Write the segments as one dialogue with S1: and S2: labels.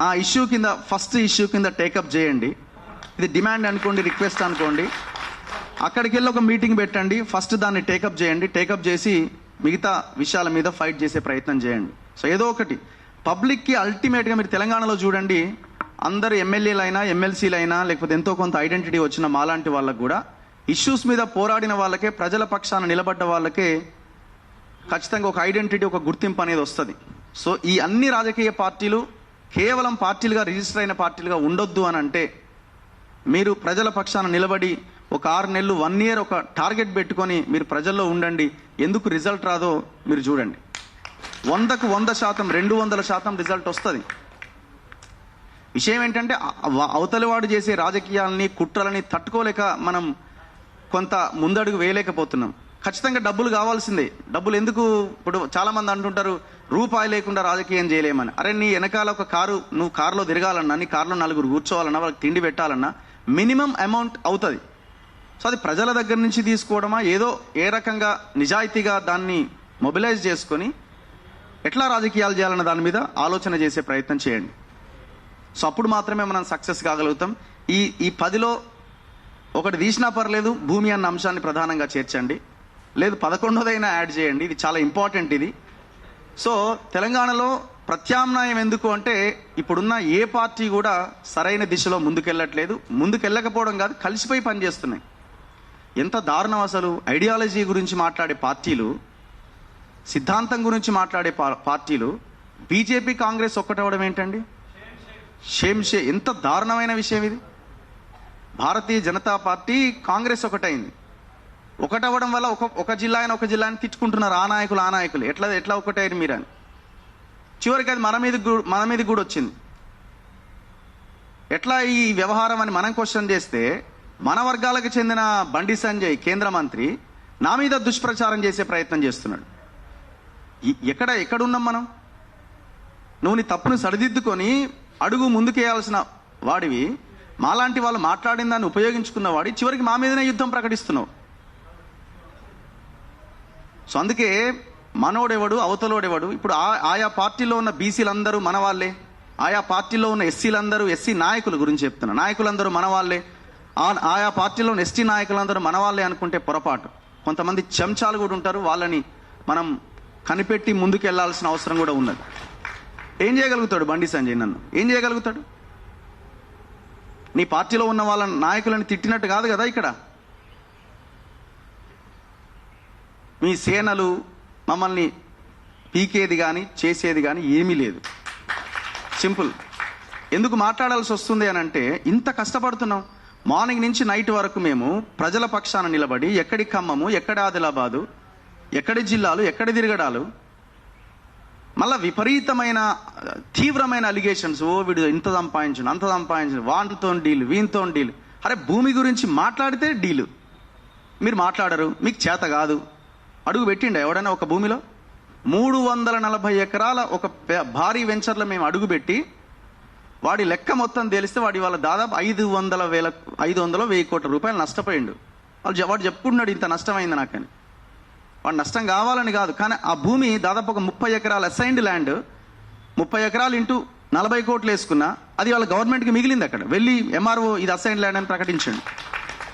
S1: ఆ ఇష్యూ కింద first issue కింద టేకప్ చేయండి. ఇది డిమాండ్ అనుకోండి, రిక్వెస్ట్ అనుకోండి. అక్కడికి వెళ్ళి ఒక మీటింగ్ పెట్టండి, ఫస్ట్ దాన్ని టేకప్ చేయండి. టేకప్ చేసి మిగతా విషయాల మీద ఫైట్ చేసే ప్రయత్నం చేయండి. సో ఏదో ఒకటి పబ్లిక్కి అల్టిమేట్గా మీరు తెలంగాణలో చూడండి, అందరు ఎమ్మెల్యేలైనా ఎమ్మెల్సీలైనా లేకపోతే ఎంతో కొంత ఐడెంటిటీ వచ్చిన మాలాంటి వాళ్ళకు కూడా ఇష్యూస్ మీద పోరాడిన వాళ్ళకే, ప్రజల పక్షాన నిలబడ్డ వాళ్ళకే ఖచ్చితంగా ఒక ఐడెంటిటీ, ఒక గుర్తింపు అనేది వస్తుంది. సో ఈ అన్ని రాజకీయ పార్టీలు కేవలం పార్టీలుగా రిజిస్టర్ అయిన పార్టీలుగా ఉండొద్దు అని అంటే, మీరు ప్రజల పక్షాన నిలబడి ఒక 6 నెలలు 1 year ఒక టార్గెట్ పెట్టుకొని మీరు ప్రజల్లో ఉండండి. ఎందుకు రిజల్ట్ రాదో మీరు చూడండి. 100కు 100%, 200% రిజల్ట్ వస్తుంది. విషయం ఏంటంటే అవతలివాడు చేసే రాజకీయాలని, కుట్రలని తట్టుకోలేక మనం కొంత ముందడుగు వేయలేకపోతున్నాం. ఖచ్చితంగా డబ్బులు కావాల్సిందే. డబ్బులు ఎందుకు? ఇప్పుడు చాలా మంది అంటుంటారు రూపాయి లేకుండా రాజకీయం చేయలేమని. అరే నీ వెనకాల ఒక కారు, నువ్వు కారులో తిరగాలన్నా, నీ కారులో 4 కూర్చోవాలన్నా, వాళ్ళకి తిండి పెట్టాలన్నా మినిమం అమౌంట్ అవుతుంది. సో అది ప్రజల దగ్గర నుంచి తీసుకోవడమా, ఏదో ఏ రకంగా నిజాయితీగా దాన్ని మొబిలైజ్ చేసుకొని ఎట్లా రాజకీయాలు చేయాలన్న దాని మీద ఆలోచన చేసే ప్రయత్నం చేయండి. సో అప్పుడు మాత్రమే మనం సక్సెస్ కాగలుగుతాం. ఈ 10లో ఒకటి తీసినా పర్లేదు, భూమి అన్న అంశాన్ని ప్రధానంగా చేర్చండి. లేదు 11వదైనా యాడ్ చేయండి. ఇది చాలా ఇంపార్టెంట్ ఇది. సో తెలంగాణలో ప్రత్యామ్నాయం ఎందుకు అంటే, ఇప్పుడున్న ఏ పార్టీ కూడా సరైన దిశలో ముందుకెళ్ళట్లేదు. ముందుకెళ్ళకపోవడం కాదు, కలిసిపోయి పనిచేస్తున్నాయి. ఎంత దారుణం అసలు! ఐడియాలజీ గురించి మాట్లాడే పార్టీలు, సిద్ధాంతం గురించి మాట్లాడే పార్టీలు, బీజేపీ కాంగ్రెస్ ఒక్కటవడం ఏంటండి? ఎంత దారుణమైన విషయం ఇది! భారతీయ జనతా పార్టీ కాంగ్రెస్ ఒకటైంది. ఒకటవడం వల్ల ఒక జిల్లాని తిట్టుకుంటున్నారు ఆ నాయకులు. ఎట్లా ఒకటైరు మీరని. చివరికి అది మన మీద కూడా వచ్చింది. ఎట్లా ఈ వ్యవహారం అని మనం క్వశ్చన్ చేస్తే, మన వర్గాలకు చెందిన బండి సంజయ్ కేంద్ర మంత్రి నా మీద దుష్ప్రచారం చేసే ప్రయత్నం చేస్తున్నాడు. ఎక్కడున్నాం మనం? నువ్వు నీ తప్పును సరిదిద్దుకొని అడుగు ముందుకేయాల్సిన వాడివి, మాలాంటి వాళ్ళు మాట్లాడిన దాన్ని ఉపయోగించుకున్న వాడి చివరికి మా మీదనే యుద్ధం ప్రకటిస్తున్నావు. సో అందుకే మనోడెవడు అవతలోడెవడు. ఇప్పుడు ఆయా పార్టీలో ఉన్న బీసీలందరూ మన వాళ్ళే, ఆయా పార్టీలో ఉన్న ఎస్సీలందరూ, ఎస్సీ నాయకుల గురించి చెప్తున్నా, నాయకులందరూ మన వాళ్ళే, ఆయా పార్టీలో ఉన్న ఎస్టీ నాయకులందరూ మన వాళ్ళే అనుకుంటే పొరపాటు. కొంతమంది చెంచాలు కూడా ఉంటారు, వాళ్ళని మనం కనిపెట్టి ముందుకు వెళ్లాల్సిన అవసరం కూడా ఉన్నది. ఏం చేయగలుగుతాడు బండి సంజయ్? నన్ను ఏం చేయగలుగుతాడు? నీ పార్టీలో ఉన్న వాళ్ళ నాయకులను తిట్టినట్టు కాదు కదా ఇక్కడ. మీ సేనలు మమ్మల్ని పీకేది కానీ చేసేది కానీ ఏమీ లేదు. సింపుల్. ఎందుకు మాట్లాడాల్సి వస్తుంది అని అంటే, ఇంత కష్టపడుతున్నాం. మార్నింగ్ నుంచి నైట్ వరకు మేము ప్రజల పక్షాన నిలబడి, ఎక్కడి ఖమ్మము, ఎక్కడి ఆదిలాబాదు, ఎక్కడి జిల్లాలు, ఎక్కడి తిరగడాలు, మళ్ళా విపరీతమైన తీవ్రమైన అలిగేషన్స్. వీడు ఇంత సంపాదించు, అంత సంపాదించు, వాటితో డీలు, వీనితో డీలు. అరే భూమి గురించి మాట్లాడితే డీలు. మీరు మాట్లాడరు, మీకు చేత కాదు. అడుగు పెట్టిండ ఎవడైనా ఒక భూమిలో? 340 ఎకరాల ఒక భారీ వెంచర్లో మేము అడుగుపెట్టి వాడి లెక్క మొత్తం తెలిస్తే వాడి వాళ్ళ దాదాపు 500,000 కోట్ల రూపాయలు నష్టపోయిండు. వాడు చెప్పుకుంటున్నాడు ఇంత నష్టమైంది నాకని. వాడు నష్టం కావాలని కాదు, కానీ ఆ భూమి దాదాపు ఒక 30 ఎకరాల అసైన్డ్ ల్యాండ్, 30 ఎకరాలు ఇంటూ 40 కోట్లు వేసుకున్నా అది వాళ్ళ గవర్నమెంట్కి మిగిలింది. అక్కడ వెళ్ళి ఎంఆర్ఓ ఇది అసైన్డ్ ల్యాండ్ అని ప్రకటించండి.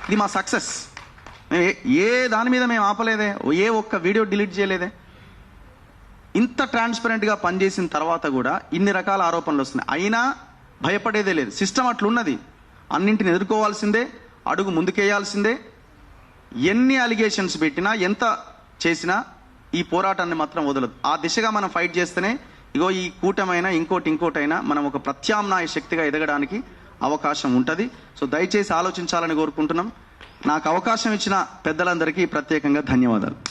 S1: ఇది మా సక్సెస్. ఏ దాని మీద మేము ఆపలేదే, ఏ ఒక్క వీడియో డిలీట్ చేయలేదే. ఇంత ట్రాన్స్పరెంట్గా పనిచేసిన తర్వాత కూడా ఇన్ని రకాల ఆరోపణలు వస్తున్నాయి. అయినా భయపడేదే లేదు. సిస్టమ్ అట్లున్నది. అన్నింటిని ఎదుర్కోవాల్సిందే, అడుగు ముందుకేయాల్సిందే. ఎన్ని అలిగేషన్స్ పెట్టినా, ఎంత చేసినా ఈ పోరాటాన్ని మాత్రం వదలదు. ఆ దిశగా మనం ఫైట్ చేస్తేనే ఇగో ఈ కూటమైనా ఇంకోటైనా మనం ఒక ప్రత్యామ్నాయ శక్తిగా ఎదగడానికి అవకాశం ఉంటుంది. సో దయచేసి ఆలోచించాలని కోరుకుంటున్నాం. నాకు అవకాశం ఇచ్చిన పెద్దలందరికీ ప్రత్యేకంగా ధన్యవాదాలు.